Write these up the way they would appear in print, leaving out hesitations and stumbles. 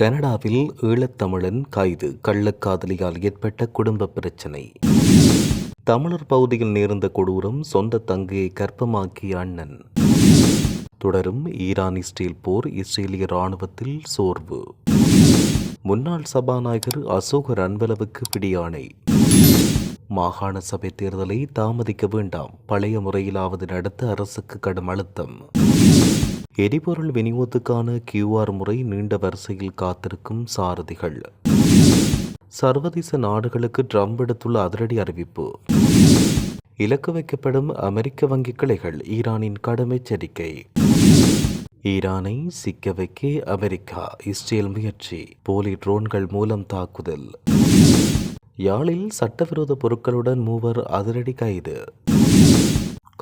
கனடாவில் ஈழத்தமிழன் கைது. கள்ளக்காதலியால் ஏற்பட்ட குடும்ப பிரச்சினை. தமிழர் பகுதியில் நேர்ந்த கொடூரம். சொந்த தங்கையை கர்ப்பமாக்கிய அண்ணன். தொடரும் ஈரான் இஸ்ரேல் போர். இஸ்ரேலிய இராணுவத்தில் சோர்வு. முன்னாள் சபாநாயகர் அசோக ரன்வலவுக்கு பிடியாணை. மாகாண சபை தேர்தலை தாமதிக்க வேண்டாம், பழைய முறையிலாவது நடத்த அரசுக்கு கடும் அழுத்தம். எரிபொருள் விநியோகத்துக்கான QR முறை நீண்ட வரிசையில் காத்திருக்கும் சாரதிகள். சர்வதேச நாடுகளுக்கு ட்ரம்ப் விடுத்துள்ள அதிரடி அறிவிப்பு. இலக்கு வைக்கப்படும் அமெரிக்க வங்கி கிளைகள். ஈரானின் கடும் எச்சரிக்கை. ஈரானை சிக்க வைக்க அமெரிக்கா இஸ்ரேல் முயற்சி. போலி ட்ரோன்கள் மூலம் தாக்குதல். யாழில் சட்டவிரோத பொருட்களுடன் மூவர் அதிரடி கைது.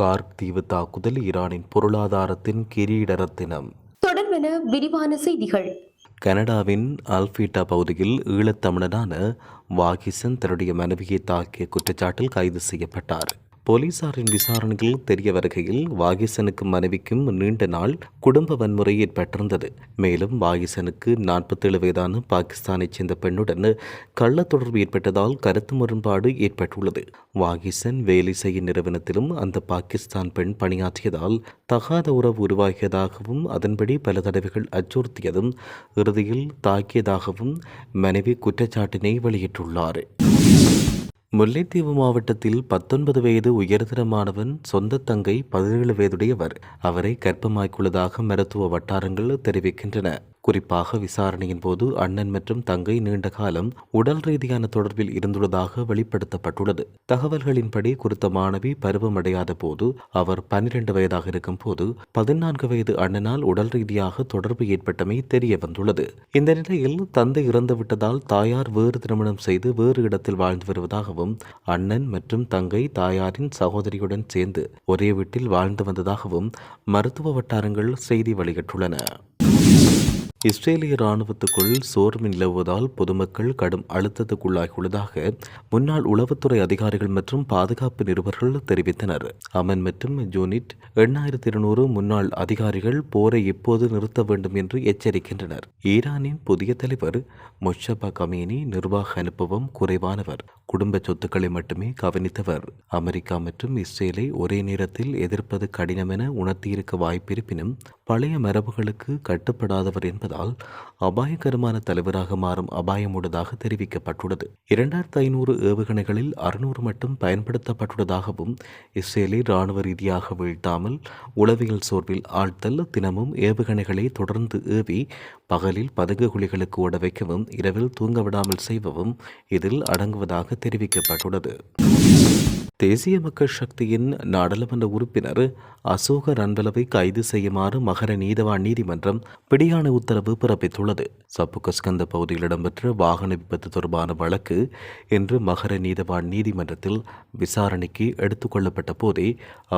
கார்க் தீவு தாக்குதல் ஈரானின் பொருளாதாரத்தின் கிரீட ரத்தினம். தொடர்பென விரிவான செய்திகள். கனடாவின் அல்பீட்டா பகுதியில் ஈழத்தமிழனான வாகிசன் தன்னுடைய மனைவியை தாக்கிய குற்றச்சாட்டில் கைது செய்யப்பட்டார். போலீசாரின் விசாரணையில் தெரிய வருகையில் வாகிசனுக்கும் மனைவிக்கும் நீண்ட நாள் குடும்ப வன்முறை ஏற்பட்டிருந்தது. மேலும் வாகிசனுக்கு 47 வயதான பாகிஸ்தானைச் சேர்ந்த பெண்ணுடன் கள்ள தொடர்பு ஏற்பட்டதால் கருத்து முரண்பாடு ஏற்பட்டுள்ளது. வாகிசன் வேலை செய்யும் நிறுவனத்திலும் அந்த பாகிஸ்தான் பெண் பணியாற்றியதால் தகாத உறவு உருவாகியதாகவும் அதன்படி பல தடவைகள் அச்சுறுத்தியதும் இறுதியில் தாக்கியதாகவும் மனைவி குற்றச்சாட்டினை வெளியிட்டுள்ளார். முல்லைத்தீவு மாவட்டத்தில் 19 வயது உயர்தர மாணவன் சொந்த தங்கை 17 வயதுடையவர் அவரை கர்ப்பமாக்கியுள்ளதாக மருத்துவ வட்டாரங்கள் தெரிவிக்கின்றன. குறிப்பாக விசாரணையின் போது அண்ணன் மற்றும் தங்கை நீண்ட காலம் உடல் ரீதியான தொடர்பில் இருந்துள்ளதாக வெளிப்படுத்தப்பட்டுள்ளது. தகவல்களின்படி குறித்த மாணவி பருவமடையாத போது அவர் 12 வயதாக இருக்கும் போது 14 வயது அண்ணனால் உடல் ரீதியாக தொடர்பு ஏற்பட்டமை தெரிய வந்துள்ளது. இந்த நிலையில் தந்தை இறந்துவிட்டதால் தாயார் வேறு திருமணம் செய்து வேறு இடத்தில் வாழ்ந்து வருவதாகவும் அண்ணன் மற்றும் தங்கை தாயாரின் சகோதரியுடன் சேர்ந்து ஒரே வீட்டில் வாழ்ந்து வந்ததாகவும் மருத்துவ வட்டாரங்கள் செய்தி வெளியிட்டுள்ளன. இஸ்ரேலிய இராணுவத்துக்குள் சோர்வு நிலவுவதால் பொதுமக்கள் கடும் அழுத்தத்துக்குள்ளாகியுள்ளதாக முன்னாள் உளவுத்துறை அதிகாரிகள் மற்றும் பாதுகாப்பு நிருபர்கள் தெரிவித்தனர். அமன் மற்றும் ஜூனிட் 8200 முன்னாள் அதிகாரிகள் போரை எப்போது நிறுத்த வேண்டும் என்று எச்சரிக்கின்றனர். ஈரானின் புதிய தலைவர் முஷபா கமேனி நிர்வாக அனுபவம் குறைவானவர், குடும்ப சொத்துக்களை மட்டுமே கவனித்தவர். அமெரிக்கா மற்றும் இஸ்ரேலை ஒரே நேரத்தில் எதிர்ப்பது கடினம் என உணர்த்தியிருக்க வாய்ப்பிருப்பினும் பழைய மரபுகளுக்கு கட்டுப்படாதவர் என்பதால் அபாயகரமான தலைவராக மாறும் அபாயமுள்ளதாக தெரிவிக்கப்பட்டுள்ளது. 2500 ஏவுகணைகளில் 600 மட்டும் பயன்படுத்தப்பட்டுள்ளதாகவும் இஸ்ரேலை இராணுவ ரீதியாக வீழ்த்தாமல் உளவியல் சோர்வில் ஆழ்த்தல், தினமும் ஏவுகணைகளை தொடர்ந்து ஏவி பகலில் பதகு குழிகளுக்கு ஓட வைக்கவும் இரவில் தூங்க விடாமல் செய்வவும் இதில் அடங்குவதாக தெரிவிக்கப்பட்டுள்ளது. தேசிய மக்கள் சக்தியின் நாடாளுமன்ற உறுப்பினர் அசோக ரன்வலவை கைது செய்யுமாறு மகர நீதவான் நீதிமன்றம் பிடியாணை உத்தரவு பிறப்பித்துள்ளது. சப்புகஸ்கந்த பகுதியில் இடம்பெற்ற வாகன விபத்து தொடர்பான வழக்கு இன்று மகர நீதவான் நீதிமன்றத்தில் விசாரணைக்கு எடுத்துக் கொள்ளப்பட்ட போதே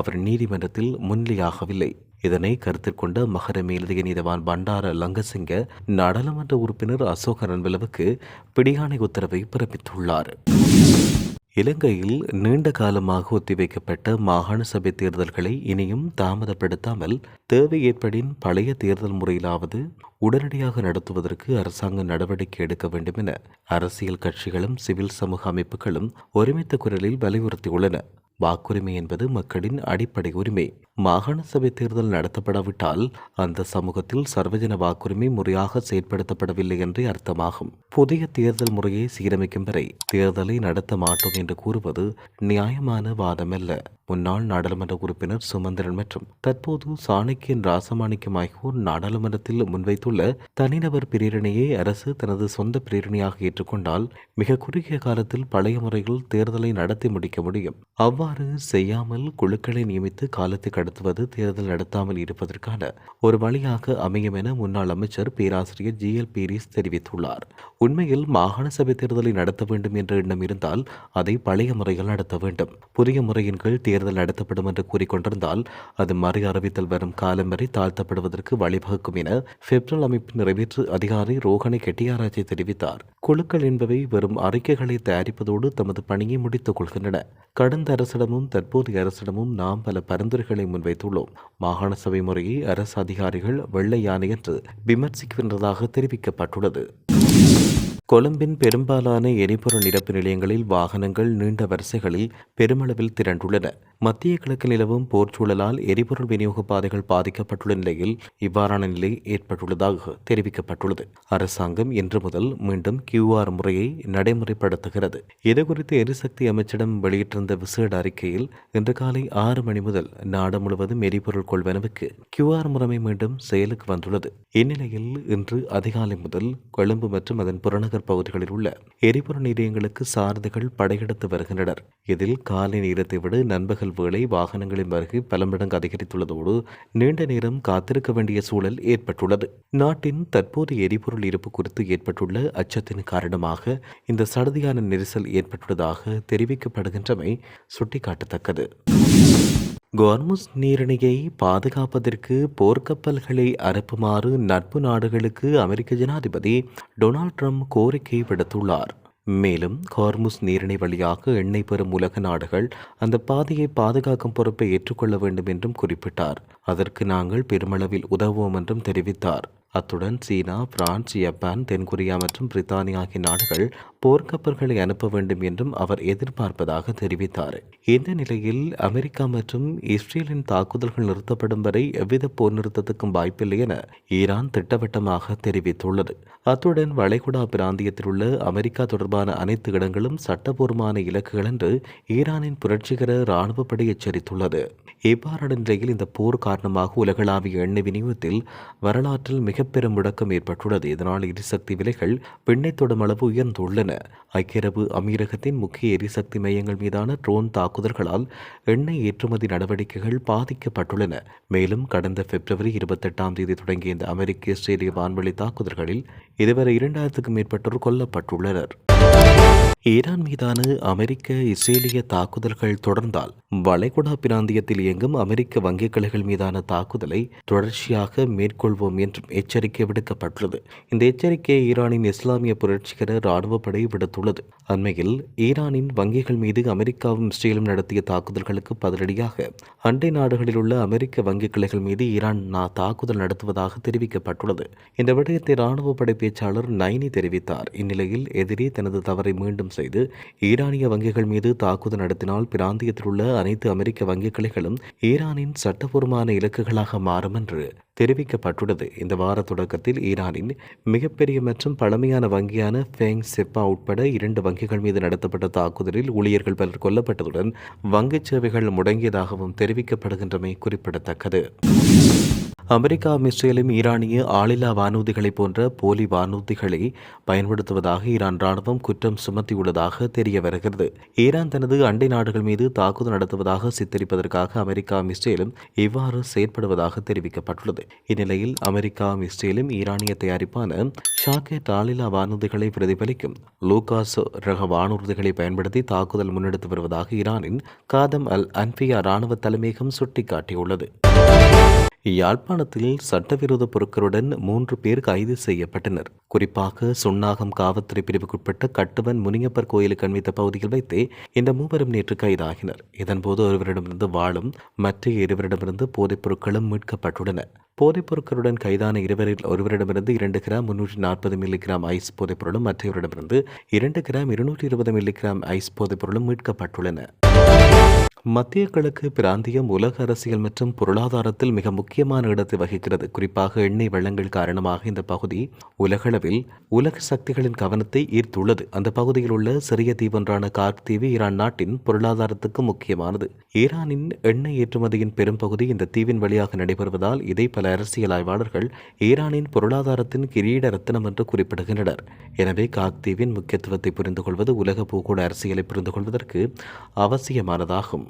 அவர் நீதிமன்றத்தில் முன்னிலையாகவில்லை. இதனை கருத்தில் கொண்ட மகர மேலதிக நீதவான் பண்டார லங்கசிங்க நாடாளுமன்ற உறுப்பினர் அசோக ரன்வலவுக்கு பிடியாணை உத்தரவை பிறப்பித்துள்ளார். இலங்கையில் நீண்ட காலமாக ஒத்திவைக்கப்பட்ட மாகாண சபை தேர்தல்களை இனியும் தாமதப்படுத்தாமல் தேவை ஏற்படின் பழைய தேர்தல் முறையிலாவது உடனடியாக நடத்துவதற்கு அரசாங்கம் நடவடிக்கை எடுக்க வேண்டும் என அரசியல் கட்சிகளும் சிவில் சமூக அமைப்புகளும் ஒருமித்த குரலில் வலியுறுத்தியுள்ளன. வாக்குரிமை என்பது மக்களின் அடிப்படை உரிமை. மாகாண சபை தேர்தல் நடத்தப்படாவிட்டால் அந்த சமூகத்தில் சர்வஜன வாக்குரிமை முறையாக செயற்படுத்தப்படவில்லை என்றே அர்த்தமாகும். புதிய தேர்தல் முறையை சீரமைக்கும் வரை தேர்தலை நடத்த மாட்டோம் என்று கூறுவது நியாயமான வாதமல்ல. முன்னாள் நாடாளுமன்ற உறுப்பினர் சுமந்திரன் மற்றும் தற்போது சாணக்கியன் ராசமாணிக்கம் ஆகியோர் நாடாளுமன்றத்தில் முன்வைத்துள்ள தனிநபர் பிரேரணையை அரசு தனது சொந்த பிரேரணையாக ஏற்றுக்கொண்டால் மிக குறுகிய காலத்தில் பழைய முறையில் தேர்தலை நடத்தி முடிக்க முடியும். அவ்வாறு செய்யாமல் குழுக்களை நியமித்து காலத்தை கடத்துவது தேர்தல் நடத்தாமல் இருப்பதற்கான ஒரு வழியாக அமையும் என முன்னாள் அமைச்சர் பேராசிரியர் GL பீரிஸ் தெரிவித்துள்ளார். உண்மையில் மாகாண சபை தேர்தலை நடத்த வேண்டும் என்ற எண்ணம் இருந்தால் அதை பழைய முறையில் நடத்த வேண்டும். புதிய முறையின் கீழ் தேர்தல் நடத்தப்படும் என்று கூறிக்கொண்டிருந்தால் அது மறு அறிவித்தல் வரும் காலம் வரை தாழ்த்தப்படுவதற்கு வழிவகுக்கும் என பெப்ரல் அமைப்பின் நிறைவேற்று அதிகாரி ரோஹணி கெட்டியாராஜை தெரிவித்தார். குழுக்கள் என்பவை வெறும் அறிக்கைகளை தயாரிப்பதோடு தமது பணியை முடித்துக் கொள்கின்றன. கடந்த அரசு அரசிடமும் தற்போதைய அரசிடமும் நாம் பல பரிந்துரைகளை முன்வைத்துள்ளோம். மாகாண சபை முறையை அரசு அதிகாரிகள் வெள்ளை யானை என்று விமர்சிக்கின்றதாக தெரிவிக்கப்பட்டுள்ளது. கொழும்பின் பெரும்பாலான எரிபொருள் நிரப்பு நிலையங்களில் வாகனங்கள் நீண்ட வரிசைகளில் பெருமளவில் திரண்டுள்ளன. மத்திய கிழக்கு நிலவும் போர் சூழலால் எரிபொருள் விநியோக பாதைகள் பாதிக்கப்பட்டுள்ள நிலையில் இவ்வாறான நிலை ஏற்பட்டுள்ளதாக தெரிவிக்கப்பட்டுள்ளது. அரசாங்கம் இன்று முதல் மீண்டும் QR முறையை நடைமுறைப்படுத்துகிறது. இதுகுறித்து எரிசக்தி அமைச்சிடம் வெளியிட்டிருந்த விசேட அறிக்கையில் இன்று காலை 6 மணி முதல் நாடு முழுவதும் எரிபொருள் கொள்வனவுக்கு QR முறைமை மீண்டும் செயலுக்கு வந்துள்ளது. இந்நிலையில் இன்று அதிகாலை முதல் கொழும்பு மற்றும் அதன் புறநகர் பகுதிகளில் உள்ள எரிபொருள் நிலையங்களுக்கு சாரதிகள் படையெடுத்து வருகின்றனர். இதில் காலை நேரத்தை விட நண்பகல் வேளை வாகனங்களின் வருகை பல மடங்கு அதிகரித்துள்ளதோடு நீண்ட நேரம் காத்திருக்க வேண்டிய சூழல் ஏற்பட்டுள்ளது. நாட்டின் தற்போதைய எரிபொருள் இருப்பு குறித்து ஏற்பட்டுள்ள அச்சத்தின் காரணமாக இந்த சடதியான நெரிசல் ஏற்பட்டுள்ளதாக தெரிவிக்கப்படுகின்றமை சுட்டிக்காட்டத்தக்கது. ஹோர்முஸ் நீரிணையை பாதுகாப்பதற்கு போர்க்கப்பல்களை அனுப்புமாறு நட்பு நாடுகளுக்கு அமெரிக்க ஜனாதிபதி டொனால்ட் ட்ரம்ப் கோரிக்கை விடுத்துள்ளார். மேலும் ஹோர்முஸ் நீரிணை வழியாக எண்ணெய் பெறும் உலக நாடுகள் அந்த பாதையை பாதுகாக்கும் பொறுப்பை ஏற்றுக்கொள்ள வேண்டும் என்றும் குறிப்பிட்டார். அதற்கு நாங்கள் பெருமளவில் உதவுவோம் என்றும் தெரிவித்தார். அத்துடன் சீனா, பிரான்ஸ், ஜப்பான், தென்கொரியா மற்றும் பிரித்தானியா ஆகிய நாடுகள் போர்க்கப்பல்களை அனுப்ப வேண்டும் என்றும் அவர் எதிர்பார்ப்பதாக தெரிவித்தார். இந்த நிலையில் அமெரிக்கா மற்றும் இஸ்ரேலின் தாக்குதல்கள் நிறுத்தப்படும் வரை எவ்வித போர் நிறுத்தத்துக்கும் வாய்ப்பில்லை என ஈரான் திட்டவட்டமாக தெரிவித்துள்ளது. அத்துடன் வளைகுடா பிராந்தியத்தில் உள்ள அமெரிக்கா தொடர்பான அனைத்து இடங்களும் சட்டபூர்வமான இலக்குகள் என்று ஈரானின் புரட்சிகர இராணுவ படை எச்சரித்துள்ளது. இவ்வாறான நிலையில் இந்த போர் காரணமாக உலகளாவிய எண்ணெய் விநியோகத்தில் வரலாற்றில் மிக பெரும் முடக்கம் ஏற்பட்டுள்ளது. இதனால் எரிசக்தி விலைகள் விண்ணை தொடும் அளவு உயர்ந்துள்ளன. ஐக்கிய அரபு அமீரகத்தின் முக்கிய எரிசக்தி மையங்கள் மீதான ட்ரோன் தாக்குதல்களால் எண்ணெய் ஏற்றுமதி நடவடிக்கைகள் பாதிக்கப்பட்டுள்ளன. மேலும் கடந்த பிப்ரவரி 28ஆம் தேதி தொடங்கிய இந்த அமெரிக்க இஸ்ரேலிய வான்வெளி தாக்குதல்களில் இதுவரை 2000க்கும் மேற்பட்டோர் கொல்லப்பட்டுள்ளனர். ஈரான் மீதான அமெரிக்க இஸ்ரேலிய தாக்குதல்கள் தொடர்ந்தால் வளைகுடா பிராந்தியத்தில் இயங்கும் அமெரிக்க வங்கிக் கிளைகள் மீதான தாக்குதலை தொடர்ச்சியாக மேற்கொள்வோம் என்றும் எச்சரிக்கை விடுக்கப்பட்டுள்ளது. இந்த எச்சரிக்கையை ஈரானின் இஸ்லாமிய புரட்சிகர இராணுவ படை விடுத்துள்ளது. அண்மையில் ஈரானின் வங்கிகள் மீது அமெரிக்காவும் இஸ்ரேலும் நடத்திய தாக்குதல்களுக்கு பதிலடியாக அண்டை நாடுகளில் உள்ள அமெரிக்க வங்கிக் கிளைகள் மீது ஈரான் தாக்குதல் நடத்துவதாக தெரிவிக்கப்பட்டுள்ளது. இந்த விடயத்தை இராணுவ படை பேச்சாளர் நைனி தெரிவித்தார். இந்நிலையில் எதிரி தனது தவறை மீண்டும் செய்து ஈரானிய வங்கிகள் மீது தாக்குதல் நடத்தினால் பிராந்தியத்தில் உள்ள அனைத்து அமெரிக்க வங்கிக் கிளைகளும் ஈரானின் சட்டபூர்வமான இலக்குகளாக மாறும் என்று தெரிவிக்கப்பட்டுள்ளது. இந்த வார தொடக்கத்தில் ஈரானின் மிகப்பெரிய மற்றும் பழமையான வங்கியான ஃபேங் செப்பா உட்பட 2 வங்கிகள் மீது நடத்தப்பட்ட தாக்குதலில் ஊழியர்கள் பலர் கொல்லப்பட்டதுடன் வங்கிச் சேவைகள் முடங்கியதாகவும் தெரிவிக்கப்படுகின்றமை குறிப்பிடத்தக்கது. அமெரிக்கா இஸ்ரேலும் ஈரானிய ஆளில்லா வானூர்திகளை போன்ற போலி வானூர்திகளை பயன்படுத்துவதாக ஈரான் ராணுவம் குற்றம் சுமத்தியுள்ளதாக தெரிய வருகிறது. ஈரான் தனது அண்டை நாடுகள் மீது தாக்குதல் நடத்துவதாக சித்தரிப்பதற்காக அமெரிக்கா இஸ்ரேலும் இவ்வாறு செயற்படுவதாக தெரிவிக்கப்பட்டுள்ளது. இந்நிலையில் அமெரிக்கா இஸ்ரேலும் ஈரானிய தயாரிப்பான ஷாக்கெட் ஆளில்லா வானூர்திகளை பிரதிபலிக்கும் லூகாஸ் ரக வானூர்திகளை பயன்படுத்தி தாக்குதல் முன்னெடுத்து வருவதாக ஈரானின் காதம் அல் அன்பியா ராணுவ தலைமையகம் சுட்டிக்காட்டியுள்ளது. யாழ்ப்பாணத்தில் சட்டவிரோத பொருட்களுடன் 3 பேர் கைது செய்யப்பட்டனர். குறிப்பாக சுன்னாகம் காவல்துறை பிரிவுக்குட்பட்ட கட்டுவன் முனியப்பர் கோயிலுக்கு அண்மித்த பகுதியில் வைத்தே இந்த 3 நேற்று கைதாகினர். இதன்போது ஒருவரிடமிருந்து வாளும் மற்ற இருவரிடமிருந்து போதைப் பொருட்களும் மீட்கப்பட்டுள்ளன. போதைப் பொருட்களுடன் கைதான இருவரில் ஒருவரிடமிருந்து 2 கிராம் 340 மில்லிகிராம் ஐஸ் போதைப் பொருளும் மற்றவரிடமிருந்து 2 கிராம் 220 மில்லிகிராம் ஐஸ் போதைப் பொருளும் மீட்கப்பட்டுள்ளன. மத்திய கிழக்கு பிராந்தியம் உலக அரசியல் மற்றும் பொருளாதாரத்தில் மிக முக்கியமான இடத்தை வகிக்கிறது. குறிப்பாக எண்ணெய் வளங்கள் காரணமாக இந்த பகுதி உலகளவில் உலக சக்திகளின் கவனத்தை ஈர்த்துள்ளது. அந்த பகுதியில் உள்ள சிறிய தீவொன்றான கார்க் தீவு ஈரான் நாட்டின் பொருளாதாரத்துக்கு முக்கியமானது. ஈரானின் எண்ணெய் ஏற்றுமதியின் பெரும்பகுதி இந்த தீவின் வழியாக நடைபெறுவதால் இதை பல அரசியல் ஆய்வாளர்கள் ஈரானின் பொருளாதாரத்தின் கிரீட ரத்தினம் என்று குறிப்பிடுகின்றனர். எனவே கார்க் தீவின் முக்கியத்துவத்தை புரிந்து கொள்வது உலக பூகோள அரசியலை புரிந்து கொள்வதற்கு அவசியமானதாகும்.